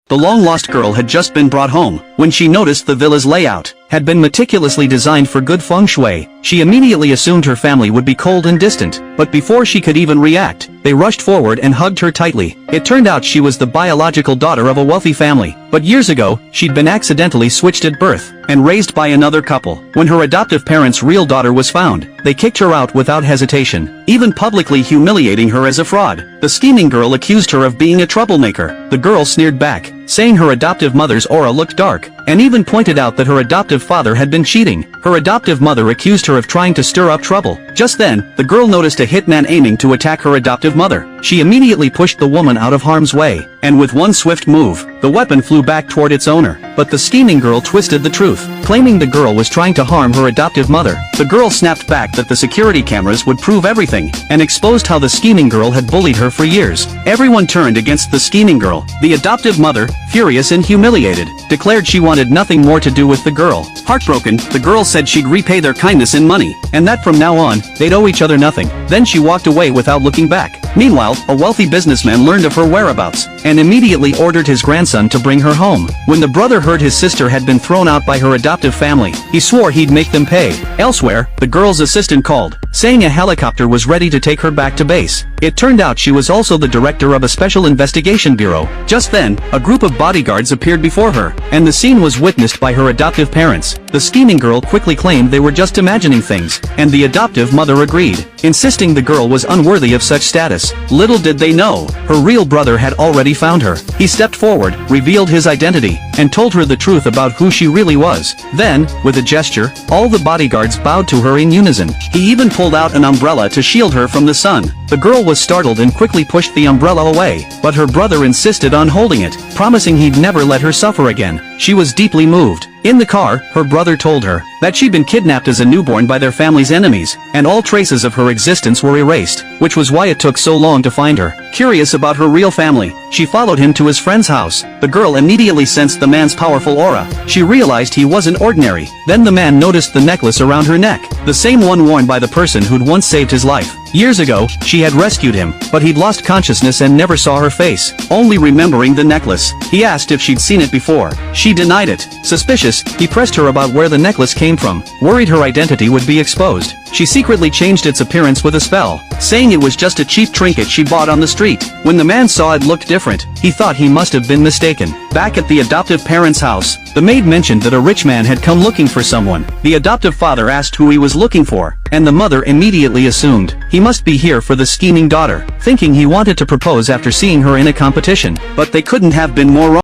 The long-lost girl had just been brought home. When she noticed the villa's layout had been meticulously designed for good feng shui, she immediately assumed her family would be cold and distant. But before she could even react, they rushed forward and hugged her tightly. It turned out she was the biological daughter of a wealthy family, but years ago, she'd been accidentally switched at birth and raised by another couple. When her adoptive parents' real daughter was found, they kicked her out without hesitation, even publicly humiliating her as a fraud. The scheming girl accused her of being a troublemaker. The girl sneered back, saying her adoptive mother's aura looked dark, and even pointed out that her adoptive father had been cheating. Her adoptive mother accused her of trying to stir up trouble. Just then, the girl noticed a hitman aiming to attack her adoptive mother. She immediately pushed the woman out of harm's way, and with one swift move, the weapon flew back toward its owner. But the scheming girl twisted the truth, claiming the girl was trying to harm her adoptive mother. The girl snapped back that the security cameras would prove everything, and exposed how the scheming girl had bullied her for years. Everyone turned against the scheming girl. The adoptive mother, furious and humiliated, declared she wanted nothing more to do with the girl. Heartbroken, the girl said she'd repay their kindness in money, and that from now on, they'd owe each other nothing. Then she walked away without looking back. Meanwhile, a wealthy businessman learned of her whereabouts, and immediately ordered his grandson to bring her home. When the brother heard his sister had been thrown out by her adoptive family, he swore he'd make them pay. Elsewhere, the girl's assistant called, saying a helicopter was ready to take her back to base. It turned out she was also the director of a special investigation bureau. Just then, a group of bodyguards appeared before her, and the scene was witnessed by her adoptive parents. The scheming girl quickly claimed they were just imagining things, and the adoptive mother agreed, insisting the girl was unworthy of such status. Little did they know, her real brother had already found her. He stepped forward, revealed his identity, and told her the truth about who she really was. Then, with a gesture, all the bodyguards bowed to her in unison. He even pulled out an umbrella to shield her from the sun. The girl was startled and quickly pushed the umbrella away, but her brother insisted on holding it, promising he'd never let her suffer again. She was deeply moved. In the car, her brother told her that she'd been kidnapped as a newborn by their family's enemies, and all traces of her existence were erased, which was why it took so long to find her. Curious about her real family, she followed him to his friend's house. The girl immediately sensed the man's powerful aura. She realized he wasn't ordinary. Then the man noticed the necklace around her neck, the same one worn by the person who'd once saved his life. Years ago, she had rescued him, but he'd lost consciousness and never saw her face, only remembering the necklace. He asked if she'd seen it before. She denied it. Suspicious, he pressed her about where the necklace came from, worried her identity would be exposed. She secretly changed its appearance with a spell, saying it was just a cheap trinket she bought on the street. When the man saw it looked different, he thought he must have been mistaken. Back at the adoptive parents' house, the maid mentioned that a rich man had come looking for someone. The adoptive father asked who he was looking for, and the mother immediately assumed he must be here for the scheming daughter, thinking he wanted to propose after seeing her in a competition. But they couldn't have been more wrong.